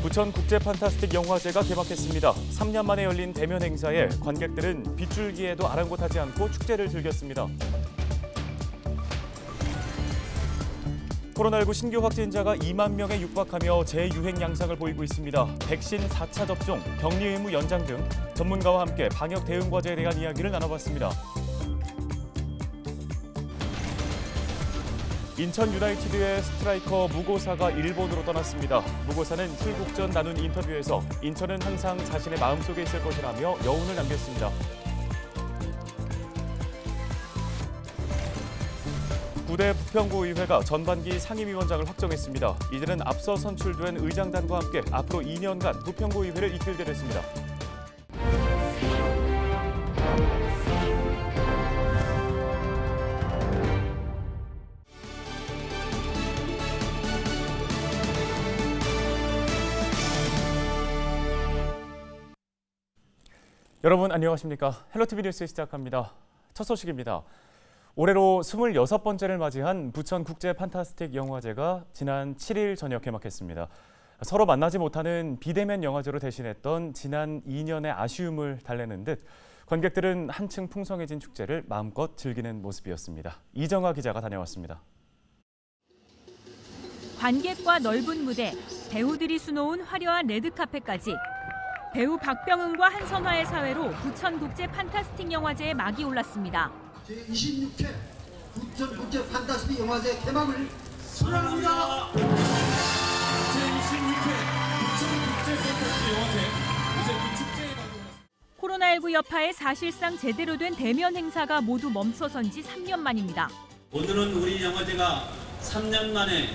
부천 국제 판타스틱 영화제가 개막했습니다. 3년 만에 열린 대면 행사에 관객들은 빗줄기에도 아랑곳하지 않고 축제를 즐겼습니다. 코로나19 신규 확진자가 2만 명에 육박하며 재유행 양상을 보이고 있습니다. 백신 4차 접종, 격리 의무 연장 등 전문가와 함께 방역 대응 과제에 대한 이야기를 나눠봤습니다. 인천 유나이티드의 스트라이커 무고사가 일본으로 떠났습니다. 무고사는 출국 전 나눈 인터뷰에서 인천은 항상 자신의 마음속에 있을 것이라며 여운을 남겼습니다. 부대 부평구의회가 전반기 상임위원장을 확정했습니다. 이들은 앞서 선출된 의장단과 함께 앞으로 2년간 부평구의회를 이끌게 됐습니다. 여러분 안녕하십니까? 헬로티비 뉴스 시작합니다. 첫 소식입니다. 올해로 26번째를 맞이한 부천 국제 판타스틱 영화제가 지난 7일 저녁 개막했습니다. 서로 만나지 못하는 비대면 영화제로 대신했던 지난 2년의 아쉬움을 달래는 듯 관객들은 한층 풍성해진 축제를 마음껏 즐기는 모습이었습니다. 이정아 기자가 다녀왔습니다. 관객과 넓은 무대, 배우들이 수놓은 화려한 레드카펫까지 배우 박병은과 한선화의 사회로 부천 국제 판타스틱 영화제에 막이 올랐습니다. 제26회 부천 국제 판타스틱 영화제 개막을 축하합니다. 제26회 부천 국제 판타스틱 영화제 이제 그 축제에 가고 코로나19 여파에 사실상 제대로 된 대면 행사가 모두 멈춰선 지 3년 만입니다. 오늘은 우리 영화제가 3년 만에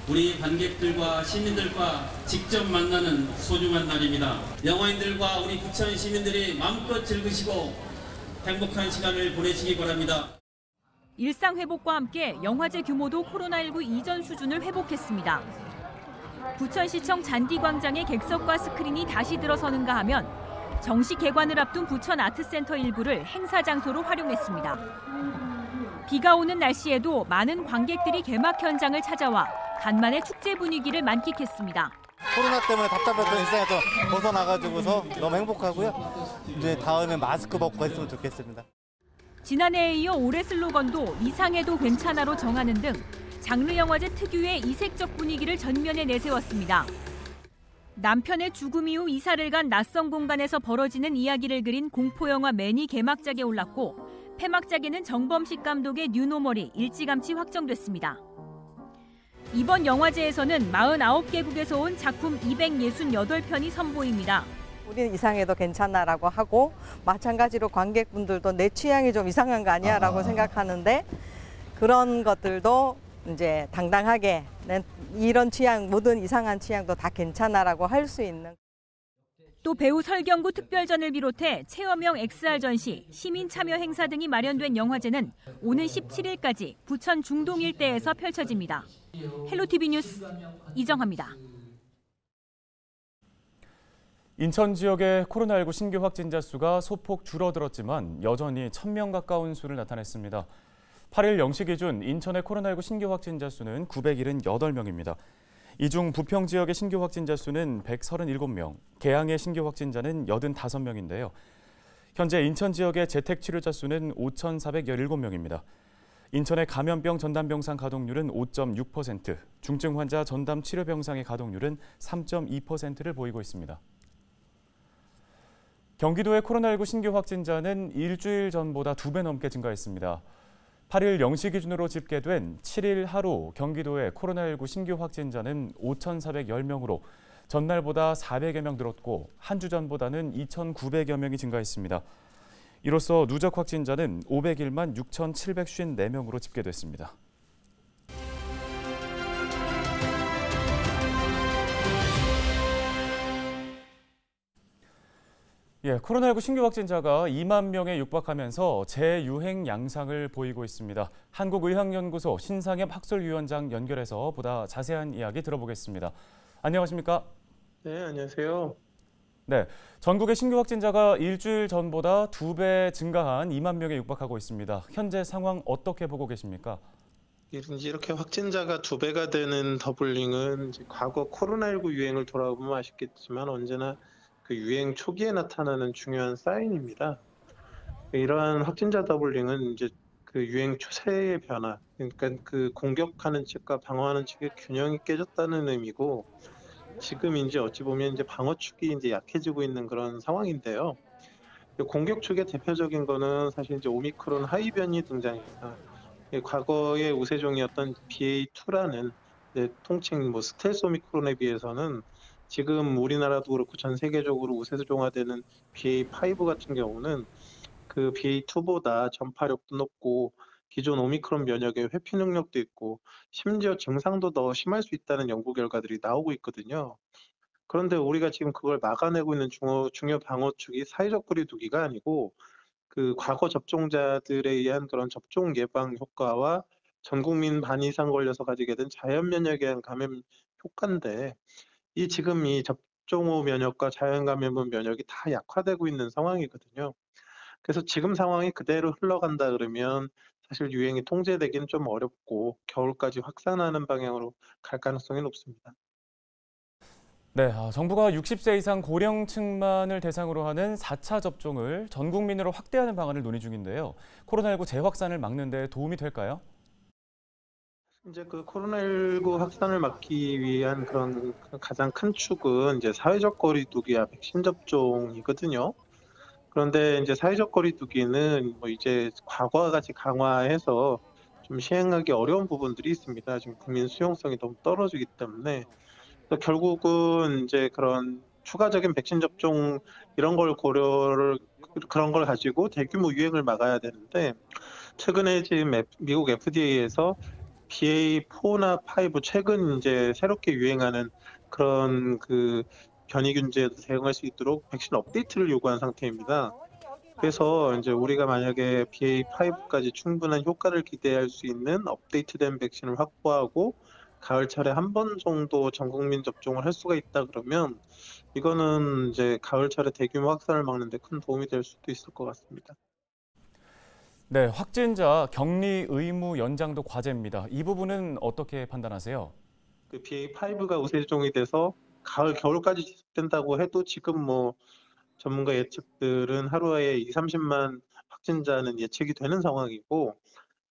우리 관객들과 시민들과 직접 만나는 소중한 날입니다. 영화인들과 우리 부천 시민들이 마음껏 즐기시고 행복한 시간을 보내시기 바랍니다. 일상 회복과 함께 영화제 규모도 코로나19 이전 수준을 회복했습니다. 부천시청 잔디광장의 객석과 스크린이 다시 들어서는가 하면 정식 개관을 앞둔 부천 아트센터 일부를 행사 장소로 활용했습니다. 비가 오는 날씨에도 많은 관객들이 개막 현장을 찾아와 간만에 축제 분위기를 만끽했습니다. 코로나 때문에 답답했던 일상에서 벗어나가지고서 너무 행복하고요. 이제 다음에 마스크 벗고 했으면 좋겠습니다. 지난해에 이어 올해 슬로건도 이상해도 괜찮아로 정하는 등 장르 영화제 특유의 이색적 분위기를 전면에 내세웠습니다. 남편의 죽음 이후 이사를 간 낯선 공간에서 벌어지는 이야기를 그린 공포영화 맨이 개막작에 올랐고 폐막작에는 정범식 감독의 뉴노멀이 일찌감치 확정됐습니다. 이번 영화제에서는 49개국에서 온 작품 268편이 선보입니다. 우리는 이상해도 괜찮아라고 하고 마찬가지로 관객분들도 내 취향이 좀 이상한 거 아니야라고 생각하는데 그런 것들도 이제 당당하게 이런 취향, 모든 이상한 취향도 다 괜찮아라고 할 수 있는. 또 배우 설경구 특별전을 비롯해 체험형 XR 전시, 시민 참여 행사 등이 마련된 영화제는 오는 17일까지 부천 중동 일대에서 펼쳐집니다. 헬로티비 뉴스 이정화입니다. 인천 지역의 코로나19 신규 확진자 수가 소폭 줄어들었지만 여전히 1,000명 가까운 수를 나타냈습니다. 8일 0시 기준 인천의 코로나19 신규 확진자 수는 978명입니다. 이 중 부평 지역의 신규 확진자 수는 137명, 계양의 신규 확진자는 85명인데요. 현재 인천 지역의 재택치료자 수는 5,417명입니다. 인천의 감염병 전담병상 가동률은 5.6%, 중증 환자 전담 치료병상의 가동률은 3.2%를 보이고 있습니다. 경기도의 코로나19 신규 확진자는 일주일 전보다 2배 넘게 증가했습니다. 8일 0시 기준으로 집계된 7일 하루 경기도의 코로나19 신규 확진자는 5,410명으로 전날보다 400여 명 늘었고 한 주 전보다는 2,900여 명이 증가했습니다. 이로써 누적 확진자는 501만 6,754명으로 집계됐습니다. 코로나19 신규 확진자가 2만 명에 육박하면서 재유행 양상을 보이고 있습니다. 한국의학연구소 신상엽 학술위원장 연결해서 보다 자세한 이야기 들어보겠습니다. 안녕하십니까? 네, 안녕하세요. 네, 전국의 신규 확진자가 일주일 전보다 2배 증가한 2만 명에 육박하고 있습니다. 현재 상황 어떻게 보고 계십니까? 이제 이렇게 확진자가 2배가 되는 더블링은 이제 과거 코로나19 유행을 돌아보면 아시겠지만 언제나 그 유행 초기에 나타나는 중요한 사인입니다. 이러한 확진자 더블링은 이제 그 유행 추세의 변화, 그러니까 그 공격하는 측과 방어하는 측의 균형이 깨졌다는 의미고, 지금 이제 어찌 보면 이제 방어 축이 이제 약해지고 있는 그런 상황인데요. 공격 축의 대표적인 거는 사실 이제 오미크론 하이 변이 등장입니다. 과거의 우세종이었던 BA2라는 통칭 뭐 스텔스 오미크론에 비해서는 지금 우리나라도 그렇고 전 세계적으로 우세종화되는 BA5 같은 경우는 그 BA2보다 전파력도 높고 기존 오미크론 면역의 회피 능력도 있고 심지어 증상도 더 심할 수 있다는 연구 결과들이 나오고 있거든요. 그런데 우리가 지금 그걸 막아내고 있는 중요 방어축이 사회적 거리두기가 아니고 그 과거 접종자들에 의한 그런 접종 예방 효과와 전 국민 반 이상 걸려서 가지게 된 자연 면역에 의한 감염 효과인데, 지금 이 접종 후 면역과 자연 감염 후 면역이 다 약화되고 있는 상황이거든요. 그래서 지금 상황이 그대로 흘러간다 그러면 사실 유행이 통제되기는 좀 어렵고 겨울까지 확산하는 방향으로 갈 가능성이 높습니다. 네, 정부가 60세 이상 고령층만을 대상으로 하는 4차 접종을 전 국민으로 확대하는 방안을 논의 중인데요. 코로나19 재확산을 막는 데 도움이 될까요? 이제 그 코로나19 확산을 막기 위한 그런 가장 큰 축은 이제 사회적 거리두기와 백신 접종이거든요. 그런데 이제 사회적 거리두기는 뭐 이제 과거와 같이 강화해서 좀 시행하기 어려운 부분들이 있습니다. 지금 국민 수용성이 너무 떨어지기 때문에. 그래서 결국은 이제 그런 추가적인 백신 접종 이런 걸 그런 걸 가지고 대규모 유행을 막아야 되는데, 최근에 지금 미국 FDA에서 BA4나 5 최근 이제 새롭게 유행하는 그런 그 변이균제에도 대응할 수 있도록 백신 업데이트를 요구한 상태입니다. 그래서 이제 우리가 만약에 BA5까지 충분한 효과를 기대할 수 있는 업데이트된 백신을 확보하고 가을철에 한 번 정도 전 국민 접종을 할 수가 있다 그러면, 이거는 이제 가을철에 대규모 확산을 막는 데 큰 도움이 될 수도 있을 것 같습니다. 네, 확진자 격리 의무 연장도 과제입니다. 이 부분은 어떻게 판단하세요? 그 BA5가 우세종이 돼서 겨울까지 지속된다고 해도 지금 뭐 전문가 예측들은 하루에 2, 30만 확진자는 예측이 되는 상황이고,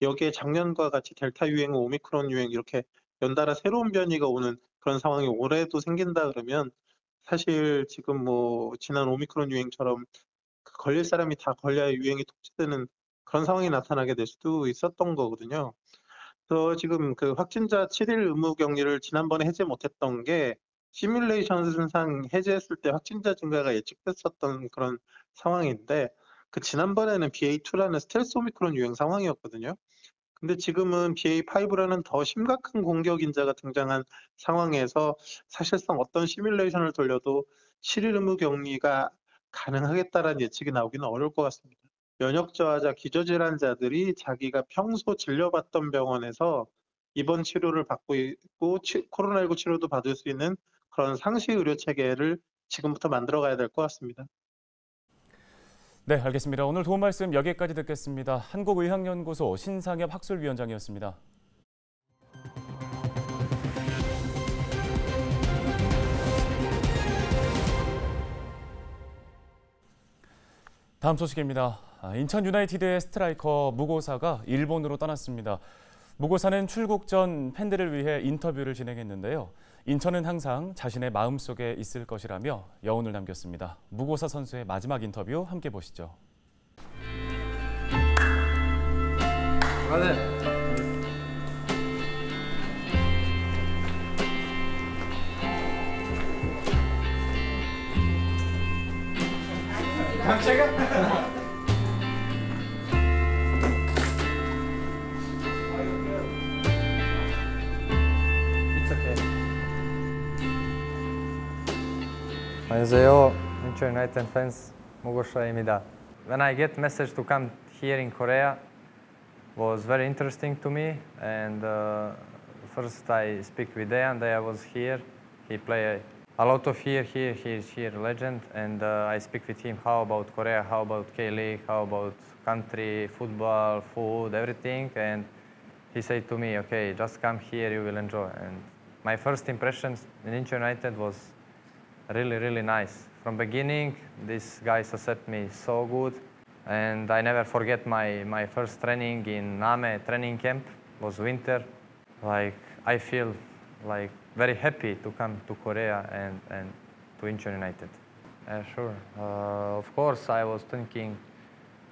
여기에 작년과 같이 델타 유행, 오미크론 유행 이렇게 연달아 새로운 변이가 오는 그런 상황이 올해도 생긴다 그러면 사실 지금 뭐 지난 오미크론 유행처럼 걸릴 사람이 다 걸려야 유행이 통제되는 그런 상황이 나타나게 될 수도 있었던 거거든요. 그래서 지금 그 확진자 7일 의무 격리를 지난번에 해제 못했던 게 시뮬레이션상 해제했을 때 확진자 증가가 예측됐었던 그런 상황인데, 그 지난번에는 BA2라는 스텔스 오미크론 유행 상황이었거든요. 근데 지금은 BA5라는 더 심각한 공격 인자가 등장한 상황에서 사실상 어떤 시뮬레이션을 돌려도 7일 의무 격리가 가능하겠다라는 예측이 나오기는 어려울 것 같습니다. 면역 저하자 기저질환자들이 자기가 평소 진료받던 병원에서 입원 치료를 받고 있고 코로나19 치료도 받을 수 있는 그런 상시 의료 체계를 지금부터 만들어 가야 될 것 같습니다. 네, 알겠습니다. 오늘 도움 말씀 여기까지 듣겠습니다. 한국의학연구소 신상엽 학술위원장이었습니다. 다음 소식입니다. 인천 유나이티드의 스트라이커 무고사가 일본으로 떠났습니다. 무고사는 출국 전 팬들을 위해 인터뷰를 진행했는데요. 인천은 항상 자신의 마음속에 있을 것이라며 여운을 남겼습니다. 무고사 선수의 마지막 인터뷰 함께 보시죠. 안녕하세요, Incheon United fans. 무고사입니다. When I get message to come here in Korea, was very interesting to me. And first I speak with Dayan. Dayan was here. He play a lot of here. He's here, legend. And I speak with him. How about Korea? How about K-League? How about country, football, food, everything? And he said to me, okay, just come here, you will enjoy. And my first impressions in Incheon United was really, really nice. From beginning, these guys accept me so good. And I never forget my first training in Name training camp. It was winter. Like, I feel like very happy to come to Korea and to Incheon United. Sure. Of course, I was thinking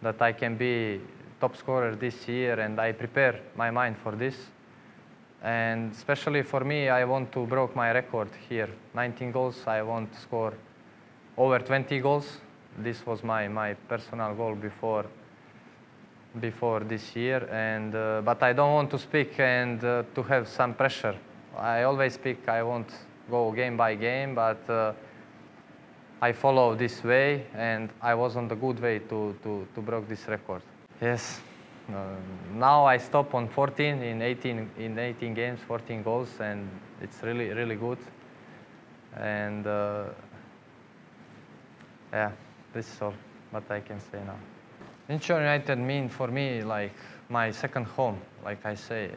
that I can be top scorer this year, and I prepare my mind for this. And especially for me, I want to break my record here. 19 goals, I want to score over 20 goals. This was my personal goal before this year. And but I don't want to speak and to have some pressure. I always speak, I won't go game by game, but I follow this way, and I was on the good way to break this record. Yes. Now I stop on 14 in 18 games, 14 goals, and it's really, really good. And yeah, this is all what I can say now. Incheon United mean for me like my second home. Like I say,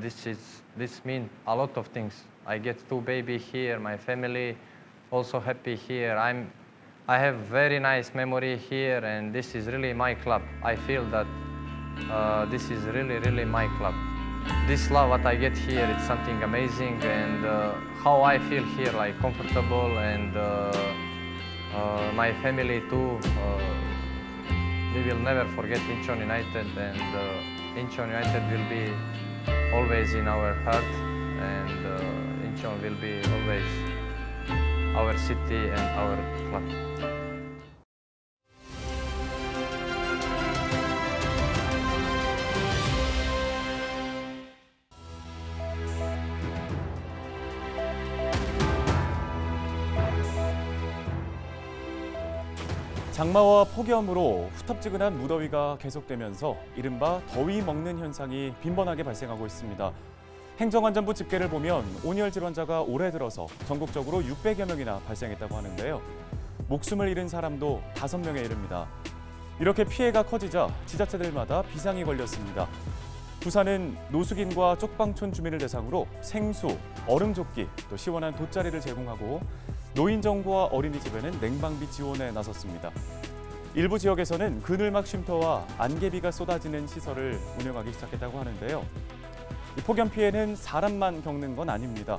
this means a lot of things. I get 2 babies here, my family also happy here. I have very nice memory here, and this is really my club. I feel that this is really, really my club. This love what I get here, it's something amazing, and how I feel here, like comfortable, and my family too. We will never forget Incheon United, and Incheon United will be always in our heart, and Incheon will be always our city and our club. 장마와 폭염으로 후텁지근한 무더위가 계속되면서 이른바 더위 먹는 현상이 빈번하게 발생하고 있습니다. 행정안전부 집계를 보면 온열 질환자가 올해 들어서 전국적으로 600여 명이나 발생했다고 하는데요. 목숨을 잃은 사람도 5명에 이릅니다. 이렇게 피해가 커지자 지자체들마다 비상이 걸렸습니다. 부산은 노숙인과 쪽방촌 주민을 대상으로 생수, 얼음조끼, 또 시원한 돗자리를 제공하고 노인정부와 어린이집에는 냉방비 지원에 나섰습니다. 일부 지역에서는 그늘막 쉼터와 안개비가 쏟아지는 시설을 운영하기 시작했다고 하는데요. 폭염 피해는 사람만 겪는 건 아닙니다.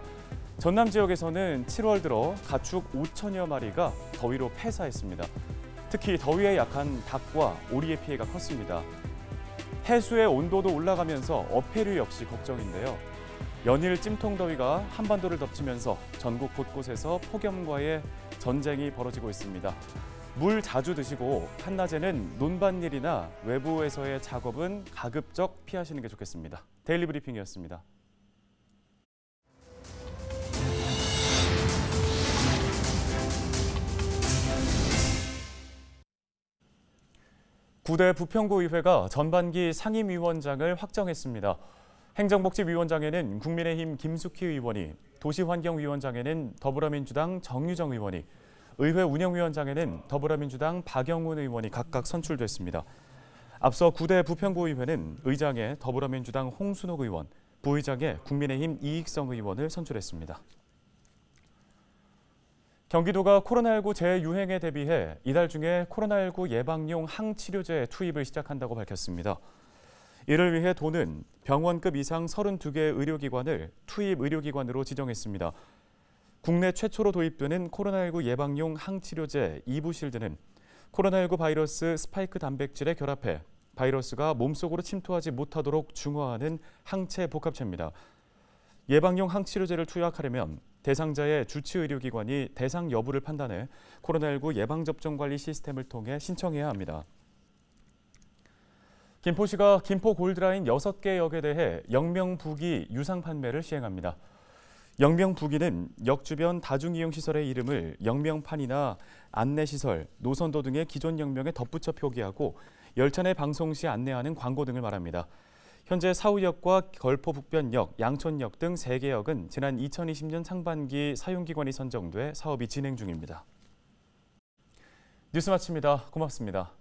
전남 지역에서는 7월 들어 가축 5천여 마리가 더위로 폐사했습니다. 특히 더위에 약한 닭과 오리의 피해가 컸습니다. 해수의 온도도 올라가면서 어패류 역시 걱정인데요. 연일 찜통더위가 한반도를 덮치면서 전국 곳곳에서 폭염과의 전쟁이 벌어지고 있습니다. 물 자주 드시고 한낮에는 논밭일이나 외부에서의 작업은 가급적 피하시는 게 좋겠습니다. 데일리 브리핑이었습니다. 구대 부평구의회가 전반기 상임위원장을 확정했습니다. 행정복지위원장에는 국민의힘 김숙희 의원이, 도시환경위원장에는 더불어민주당 정유정 의원이, 의회 운영위원장에는 더불어민주당 박영훈 의원이 각각 선출됐습니다. 앞서 구대 부평구의회는 의장에 더불어민주당 홍순옥 의원, 부의장에 국민의힘 이익성 의원을 선출했습니다. 경기도가 코로나19 재유행에 대비해 이달 중에 코로나19 예방용 항치료제 투입을 시작한다고 밝혔습니다. 이를 위해 도는 병원급 이상 32개 의료기관을 투입 의료기관으로 지정했습니다. 국내 최초로 도입되는 코로나19 예방용 항치료제 이부실드는 코로나19 바이러스 스파이크 단백질에 결합해 바이러스가 몸속으로 침투하지 못하도록 중화하는 항체 복합체입니다. 예방용 항치료제를 투약하려면 대상자의 주치 의료기관이 대상 여부를 판단해 코로나19 예방접종관리 시스템을 통해 신청해야 합니다. 김포시가 김포 골드라인 6개 역에 대해 영명부기 유상 판매를 시행합니다. 영명부기는 역 주변 다중이용시설의 이름을 영명판이나 안내시설, 노선도 등의 기존 역명에 덧붙여 표기하고 열차 내 방송 시 안내하는 광고 등을 말합니다. 현재 사후역과 걸포북변역, 양촌역 등 3개 역은 지난 2020년 상반기 사용기관이 선정돼 사업이 진행 중입니다. 뉴스 마칩니다. 고맙습니다.